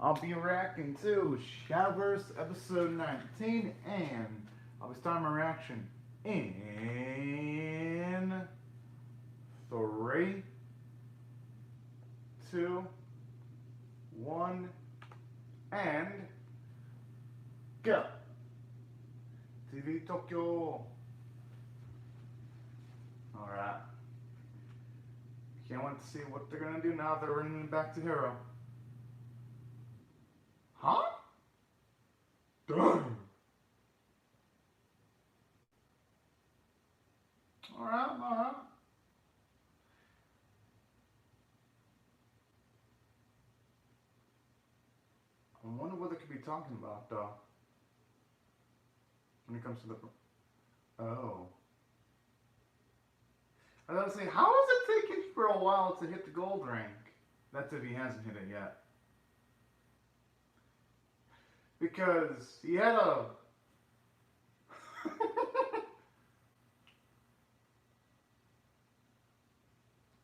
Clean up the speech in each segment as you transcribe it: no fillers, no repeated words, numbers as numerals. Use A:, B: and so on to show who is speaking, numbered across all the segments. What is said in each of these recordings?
A: I'll be reacting to Shadowverse episode 19, and I'll be starting my reaction in 3, 2, 1, and go! TV Tokyo! Alright. Can't wait to see what they're gonna do now they're running back to Hero. Huh? Damn! Alright. I wonder what they could be talking about, though. When it comes to the... Oh. I was gonna say, how is it taking for a while to hit the gold rank? That's if he hasn't hit it yet. Because he had a...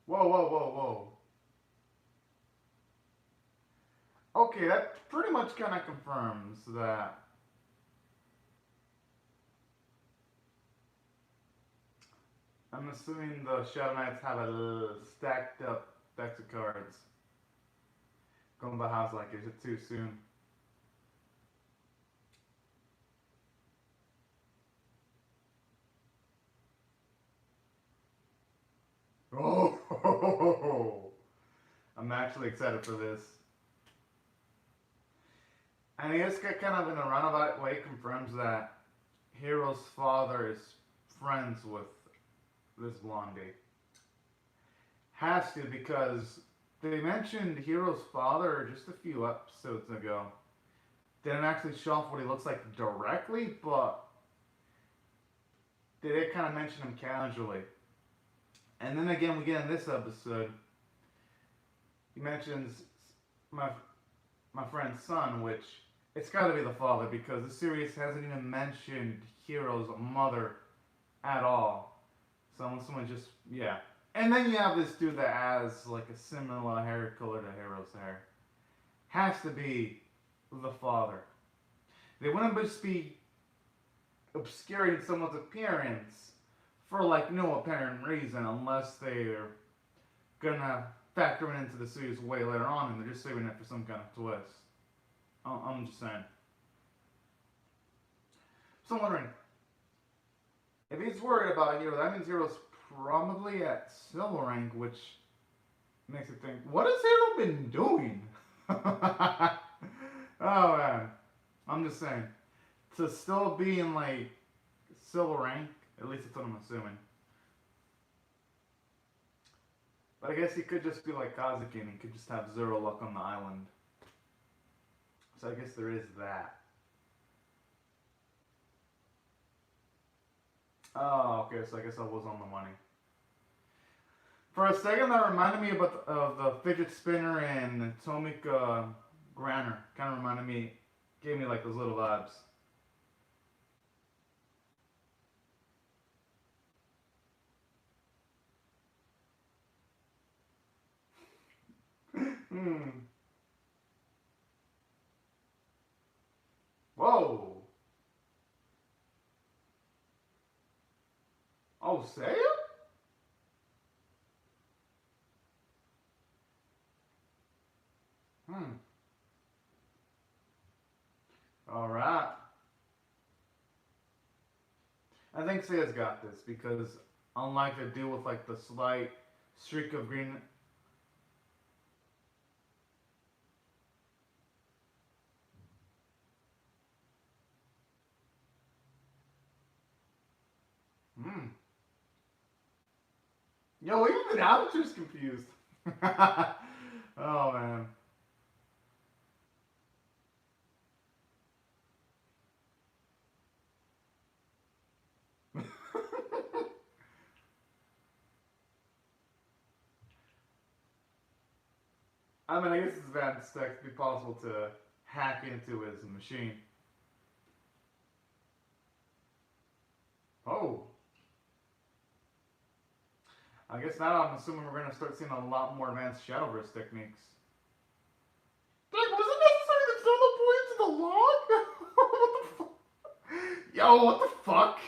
A: Whoa. Okay, that pretty much kind of confirms that... I'm assuming the Shadow Knights have a stacked up decks of cards. Going by house like, is it too soon? Oh, I'm actually excited for this. And he just got kind of in a roundabout way confirms that Hero's father is friends with this blondie. Has to, because they mentioned Hero's father just a few episodes ago. Didn't actually show off what he looks like directly, but they did kind of mention him casually. And then again, we get in this episode, he mentions my friend's son, which it's got to be the father because the series hasn't even mentioned Hero's mother at all. Someone just, yeah. And then you have this dude that has like a similar hair color to Hero's hair. Has to be the father. They wouldn't just be obscuring someone's appearance for like no apparent reason unless they're gonna factor it into the series way later on and they're just saving it for some kind of twist. I'm just saying. So I'm wondering, if he's worried about Hero, that means Hero's probably at silver rank, which makes it think, what has Hero been doing? Oh man, I'm just saying, to still be in like silver rank, at least that's what I'm assuming. But I guess he could just be like Kazuki and he could just have zero luck on the island. So I guess there is that. Oh, okay, so I guess I was on the money. For a second, that reminded me of the fidget spinner and Tomika Granner. Kind of reminded me, gave me like those little vibes. Whoa. Oh, Seiya? Alright. I think Seiya's got this because unlike the dude with like the slight streak of green. Yo, even the amateur's confused. Oh man. I mean, I guess it's advanced tech to be possible to hack into his machine. Oh. I guess now I'm assuming we're going to start seeing a lot more advanced Shadowverse techniques. Like, wasn't Yo, what the fuck?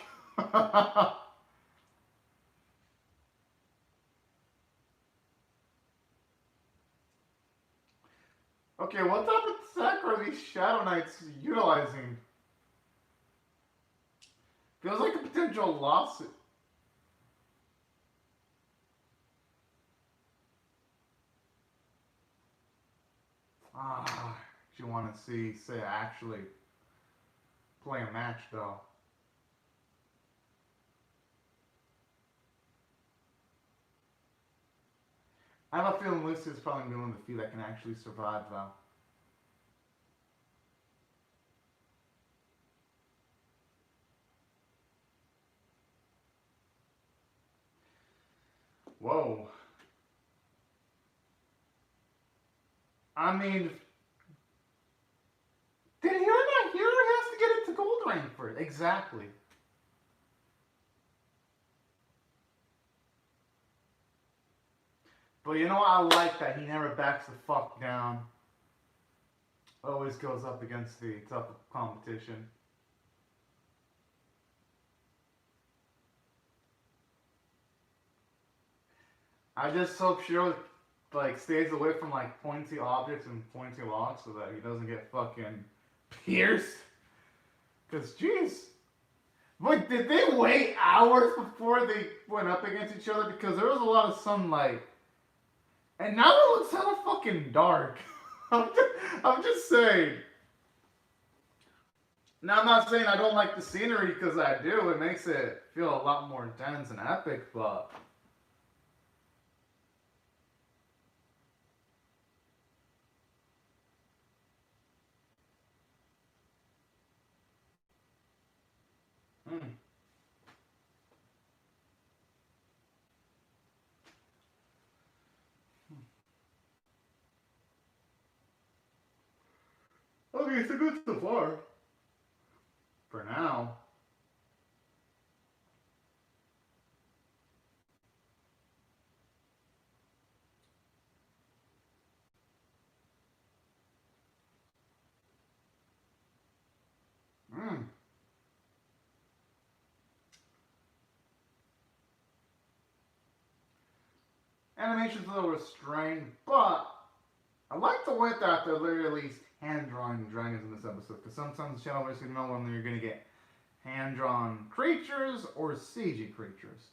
A: Okay, what type of tech are these Shadow Knights utilizing? Feels like a potential lawsuit. Ah, you want to see, say, actually play a match, though. I have a feeling Lucy is probably one of the few that can actually survive, though. Whoa. I mean, did he not hear? He has to get into gold rank first. Exactly. But you know what? I like that. He never backs the fuck down. Always goes up against the tough competition. I just hope Shiro like stays away from like pointy objects and pointy logs so that he doesn't get fucking pierced. Cause jeez. But did they wait hours before they went up against each other? Because there was a lot of sunlight. And now it looks hella fucking dark. I'm just saying. Now I'm not saying I don't like the scenery because I do. It makes it feel a lot more intense and epic, but hmm. Okay, so good so far. For now. Mm. Animation's a little restrained, but I like the way that they're literally hand drawing dragons in this episode. Because sometimes the Shadowverse can know when you're going to get hand drawn creatures or CG creatures.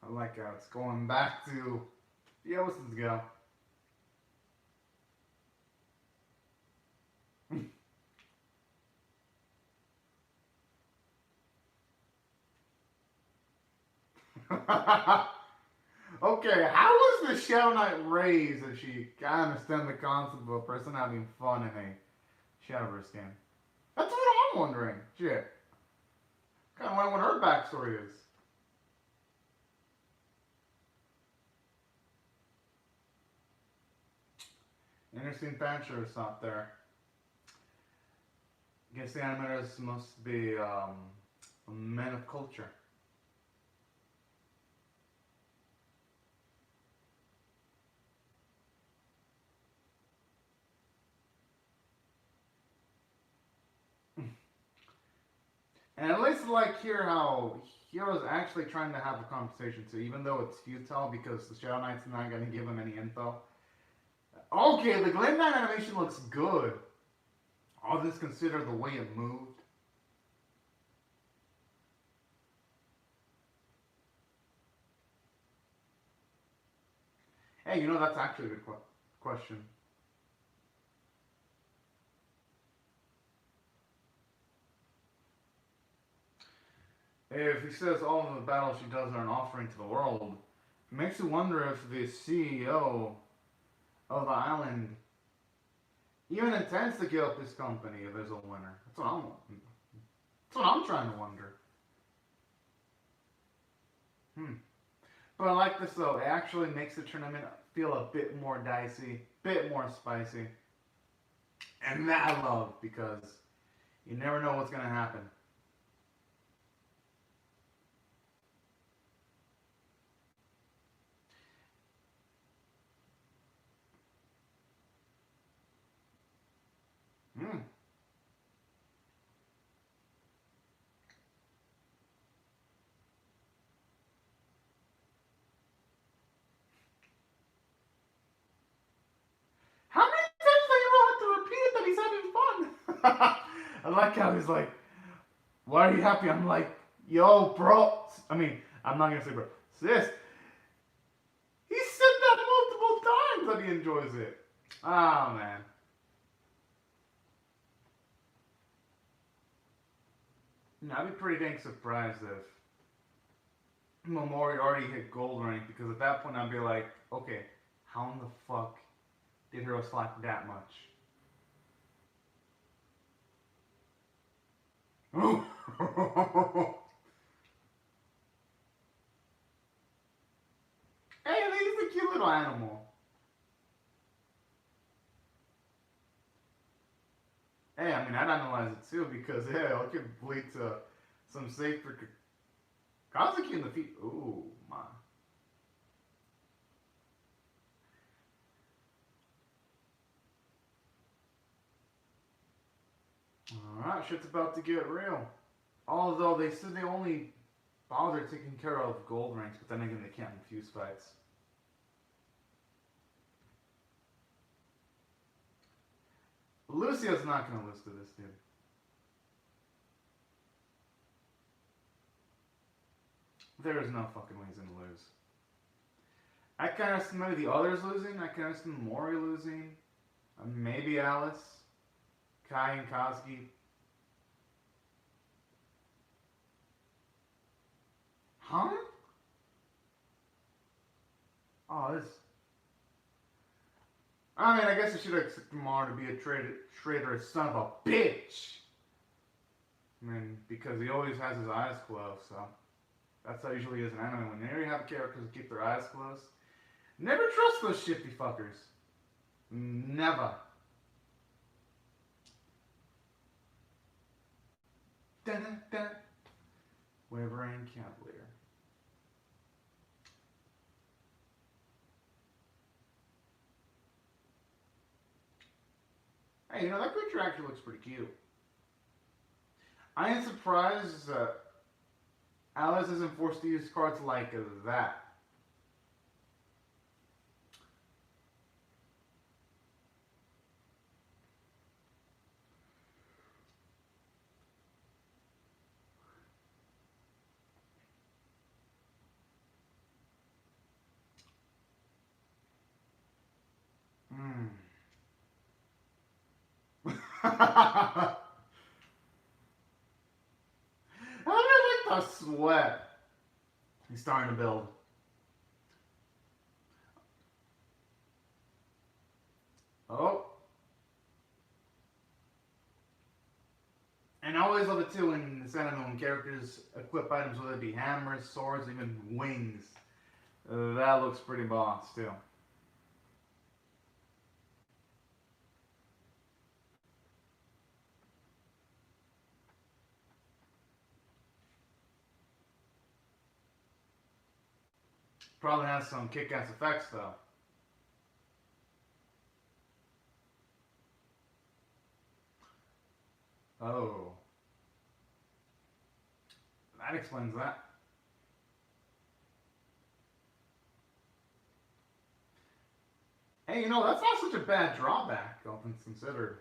A: I like how it's going back to the Oceans go. Okay, how was the Shadow Knight raised if she can understand the concept of a person having fun in a Shadowverse game? That's what I'm wondering. Shit. Kind of wondering what her backstory is. Interesting fan choice out there. I guess the animators must be men of culture. And at least like hear how Hero's actually trying to have a conversation too, even though it's futile because the Shadow Knight's not going to give him any info. Okay, the Glen Knight animation looks good. All this considered the way it moved. Hey, you know that's actually a good question. If he says all of the battles she does are an offering to the world, it makes you wonder if the CEO of the island even intends to give up this company if there's a winner. That's what I'm trying to wonder. Hmm. But I like this though. It actually makes the tournament feel a bit more dicey, bit more spicy. And that I love because you never know what's gonna happen. I like how he's like, why are you happy? I'm like, yo, bro. I mean, I'm not gonna say bro. Sis, he said that multiple times that he enjoys it. Oh, man. I'd be pretty dang surprised if Momori already hit gold rank, because at that point I'd be like, okay, how in the fuck did Hero slack that much? Hey, he's a cute little animal. Hey, I mean, I'd analyze it too, because, yeah, it could lead to some safer Kazuki in the feet. Ooh, my. Alright, shit's about to get real. Although they said they only bother taking care of gold ranks, but then again, they can't infuse fights. Lucio's not gonna lose to this dude. There is no fucking way he's gonna lose. I can estimate the others losing. I can estimate Mori losing. Maybe Alice, Kai, and Kazuki. Huh? Oh, this. I mean, I guess I should have expected Mori to be a traitorous son of a bitch. I mean, because he always has his eyes closed, so. That's how it usually is in anime. Whenever you have characters who keep their eyes closed, never trust those shifty fuckers. Never. Dun-dun-dun. Wavering Cavalier. Hey, you know, that creature actually looks pretty cute. I am surprised Alice isn't forced to use cards like that. Hmm. I really like the sweat he's starting to build. Oh. And I always love it too in this anime when characters equip items, whether it be hammers, swords, even wings. That looks pretty boss too. Probably has some kick-ass effects though. Oh. That explains that. Hey, you know, that's not such a bad drawback, all things considered.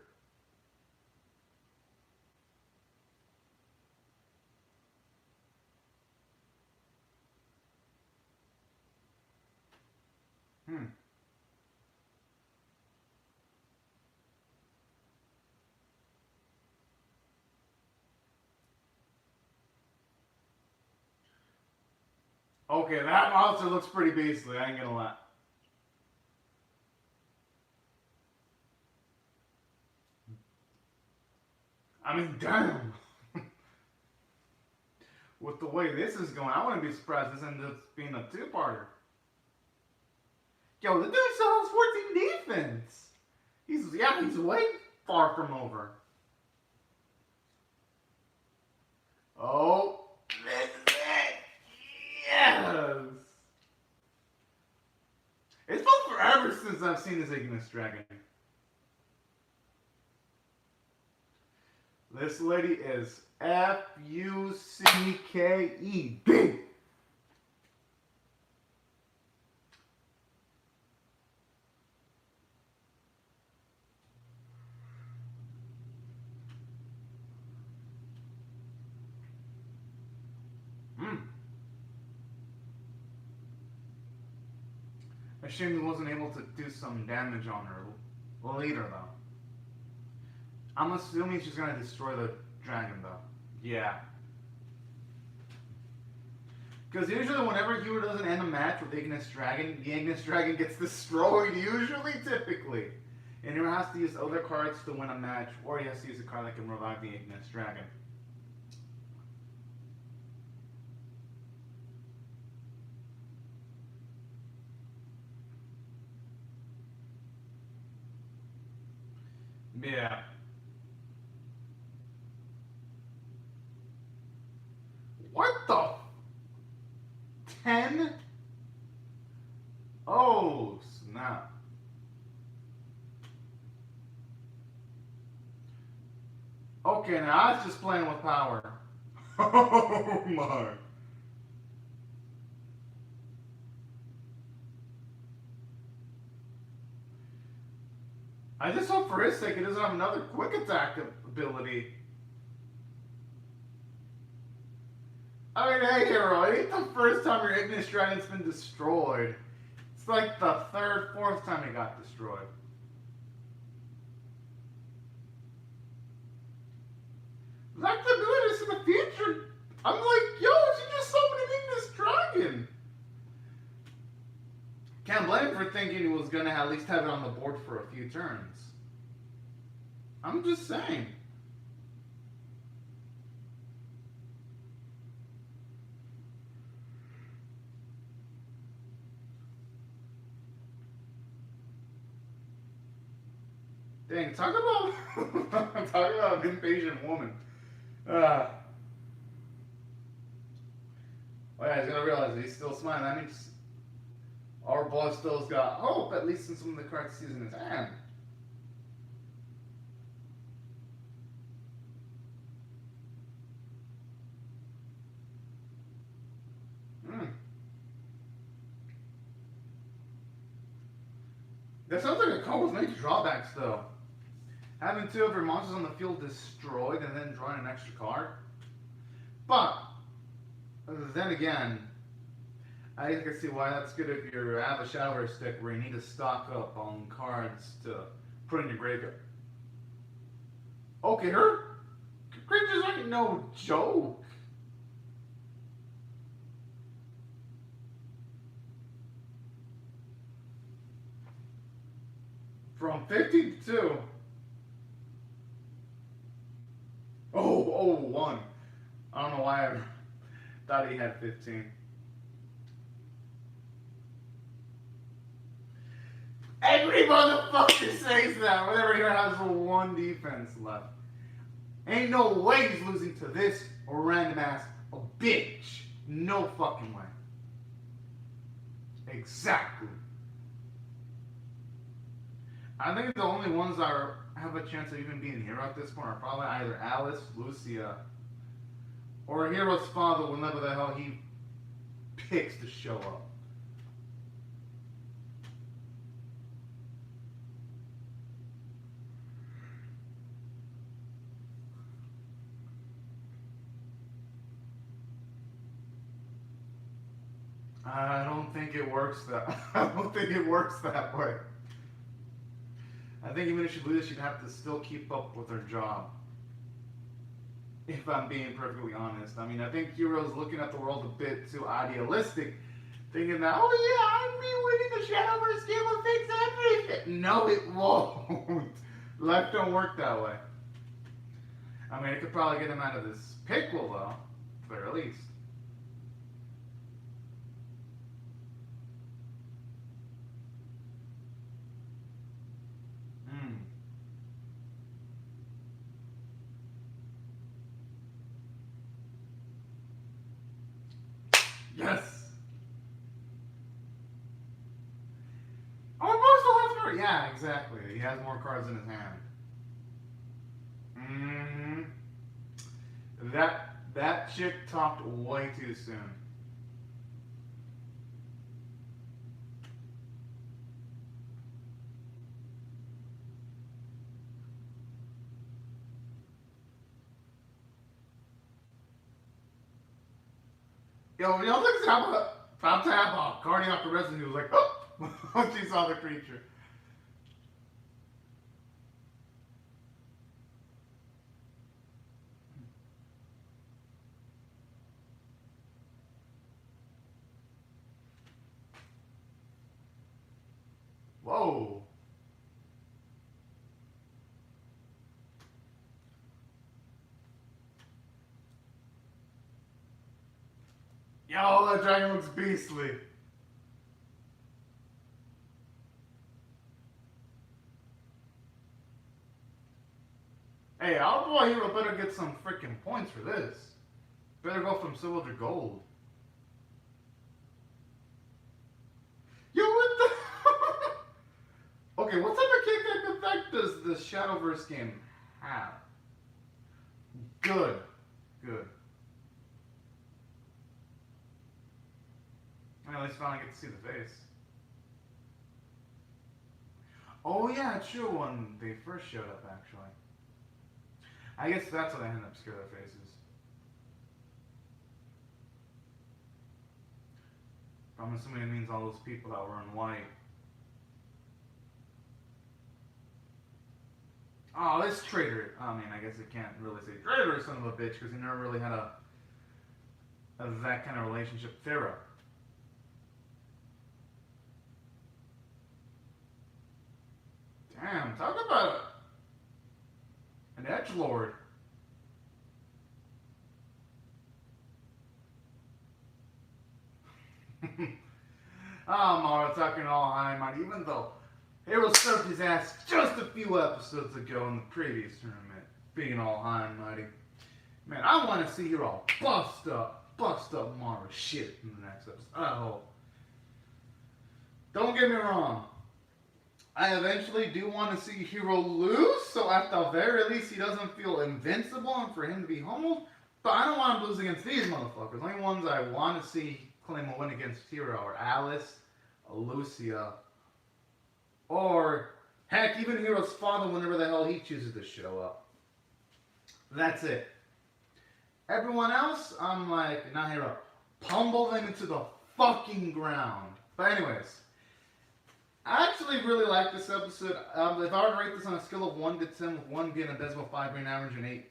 A: Hmm. Okay, that monster looks pretty beastly, I ain't gonna lie. I mean, damn. With the way this is going, I wouldn't be surprised this ends up being a two-parter. Yo, the dude still has 14 defense. He's way far from over. Oh, this is it. Yes. It's been forever since I've seen this Ignis Dragon. This lady is Fucke. Big. A shame he wasn't able to do some damage on her later, though. I'm assuming she's gonna destroy the dragon, though. Yeah. Because usually whenever Hero doesn't end a match with Ignis Dragon, the Ignis Dragon gets destroyed, usually, typically. And Hero has to use other cards to win a match, or he has to use a card that can revive the Ignis Dragon. Yeah. What the? 10? Oh, snap. Okay, now I was just playing with power. Oh my. I just hope for his sake it doesn't have another quick attack ability. I mean, hey, Hero, it ain't the first time your Ignis Dragon's been destroyed. It's like the third, fourth time it got destroyed. Like the abilities in the future, I'm like, yo, she just summoned an Ignis Dragon. Can't blame him for thinking he was gonna at least have it on the board for a few turns. I'm just saying. Dang, talk about an impatient woman. Oh yeah, he's gonna realize he's still smiling. That means our boss still's got hope, at least in some of the cards he's in his hand. That sounds like a card with many drawbacks, though. Having two of your monsters on the field destroyed and then drawing an extra card. But, then again, I can see why that's good if you have a Shadowverse deck where you need to stock up on cards to put in your graveyard. Okay, her creatures aren't no joke. From 52. Oh, 1. I don't know why I thought he had 15. Every motherfucker says that whenever he has 1 defense left. Ain't no way he's losing to this or random ass a bitch. No fucking way. Exactly. I think the only ones that have a chance of even being Hero at this point are probably either Alice, Lucia, or Hero's father whenever the hell he picks to show up. I don't think it works that way. I think even if she loses, she'd have to still keep up with her job. If I'm being perfectly honest. I mean, I think Hero's looking at the world a bit too idealistic, thinking that, oh yeah, I'm winning the Shadowverse game will fix everything. No, it won't. Life don't work that way. I mean, it could probably get him out of this pickle, though, at the very least. Yes. Oh, most still has more. Yeah, exactly. He has more cards in his hand. That chick talked way too soon. Yo, think about to have a guardian off the resident who was like, oh, when she saw the creature. Whoa. Yo, that dragon looks beastly. Hey, our boy hero better get some freaking points for this. Better go from silver to gold. Yo, what the? Okay, what type of kickback effect does the Shadowverse game have? Good. Good. At least finally get to see the face. Oh yeah, true, when they first showed up, actually. I guess that's what I ended up scare their faces. I'm assuming it means all those people that were in white. Oh, this traitor. I mean, I guess I can't really say traitor, son of a bitch, because he never really had a that kind of relationship with Pharaoh. Damn, talk about an edgelord. Oh, Mara talking all high mighty, even though Hero served his ass just a few episodes ago in the previous tournament, being all high and mighty. Man, I want to see Hero bust up Mara's shit in the next episode. I hope. Don't get me wrong. I eventually do want to see Hero lose, so at the very least he doesn't feel invincible and for him to be humbled. But I don't want him to lose against these motherfuckers. The only ones I want to see claim a win against Hero are Alice, Lucia, or heck, even Hero's father whenever the hell he chooses to show up. That's it. Everyone else, I'm like, not Hero. Pummel them into the fucking ground. But anyways, I actually really like this episode. If I were to rate this on a scale of 1 to 10, with 1 being abysmal, 5 being average, and 8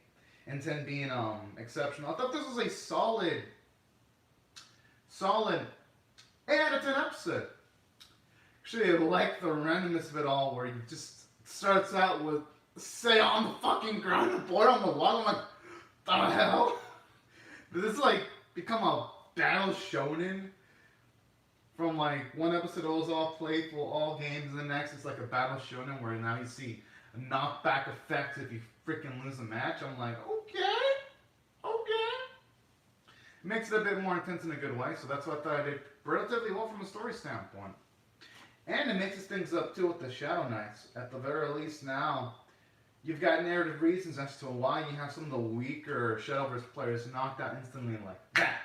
A: and 10 being exceptional, I thought this was a solid 8 out of 10 episode. Actually, I like the randomness of it all, where he just starts out with, say, on the fucking ground, the board on the wall. I'm like, the hell? Did this like become a battle shonen? From like one episode it was all playful, all games, and the next it's like a battle shonen where now you see knockback effects if you freaking lose a match. I'm like, okay. It makes it a bit more intense in a good way, so that's what I thought I did relatively well from a story standpoint. And it mixes things up too with the Shadow Knights. At the very least now, you've got narrative reasons as to why you have some of the weaker Shadowverse players knocked out instantly like that.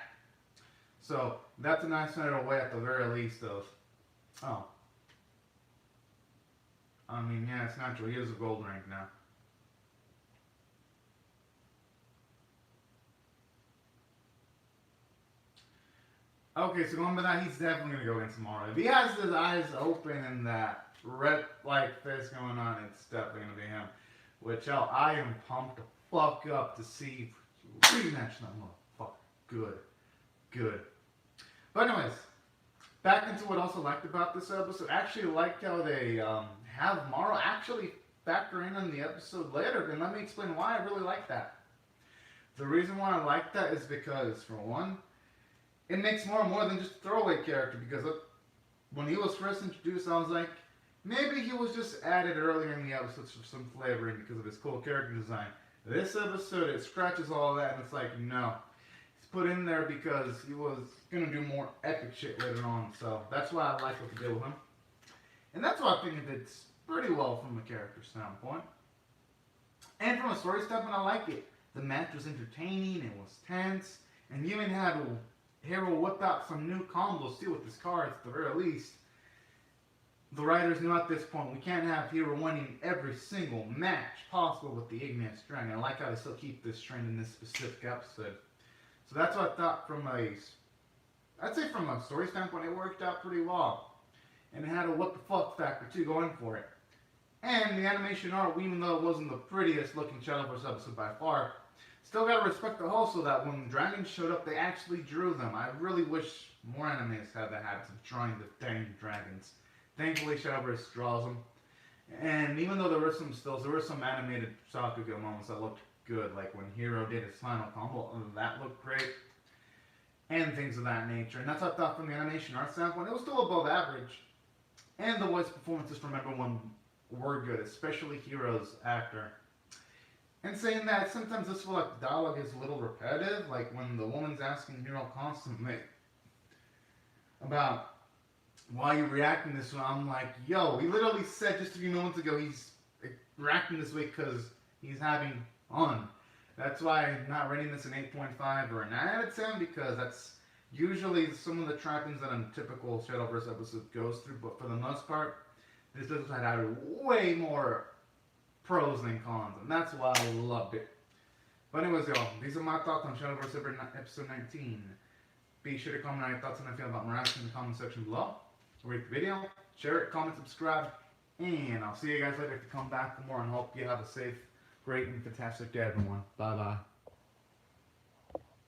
A: So that's a nice narrative way at the very least of, oh. I mean, yeah, it's natural. He has a gold rank now. Okay, so going by that, he's definitely going to go against Mara. If he has his eyes open and that red like face going on, it's definitely going to be him. Which I am pumped the fuck up to see rematch that motherfucker. Good. But anyways, back into what I also liked about this episode. I actually liked how they have Mara actually factor in on the episode later. And let me explain why I really like that. The reason why I like that is because, for one, it makes Mara more than just a throwaway character. Because when he was first introduced, I was like, maybe he was just added earlier in the episodes for some flavoring because of his cool character design. This episode, it scratches all that and it's like, no. He's put in there because he was going to do more epic shit later on. So that's why I like what they did with him. And that's why I think it did pretty well from a character standpoint. And from a story standpoint, I like it. The match was entertaining, it was tense, and you even had Hero whip out some new combos too with his cards at the very least. The writers knew at this point we can't have Hero winning every single match possible with the 8-man string. And I like how they still keep this trend in this specific episode. So that's what I thought from a story standpoint, it worked out pretty well. and it had a what the fuck factor too going for it. And the animation art, even though it wasn't the prettiest looking Shadowverse episode by far, still gotta respect the hustle that when dragons showed up, they actually drew them. I really wish more animes had the habit of drawing the dang dragons. Thankfully, Shadowverse draws them. And even though there were some stills, there were some animated Sakuga moments that looked good, like when Hero did his final combo, that looked great. And things of that nature. And that's what I thought from the animation art standpoint. It was still above average. And the voice performances from everyone were good, especially Hero's actor. And saying that, sometimes this feel like the dialogue is a little repetitive, like when the woman's asking Hero constantly about why you're reacting this way. I'm like, yo, he literally said just a few moments ago he's reacting this way because he's having fun. That's why I'm not rating this an 8.5 or a 9 out of 10, because that's usually some of the trappings that a typical Shadowverse episode goes through, but for the most part, this episode had way more pros than cons, and that's why I loved it. But anyways, y'all, these are my thoughts on Shadowverse episode 19. Be sure to comment on your thoughts and how you feel about Miraculous in the comment section below. Rate the video, share it, comment, subscribe, and I'll see you guys later if you come back for more, and hope you have a safe, great, and fantastic day, everyone. Bye-bye.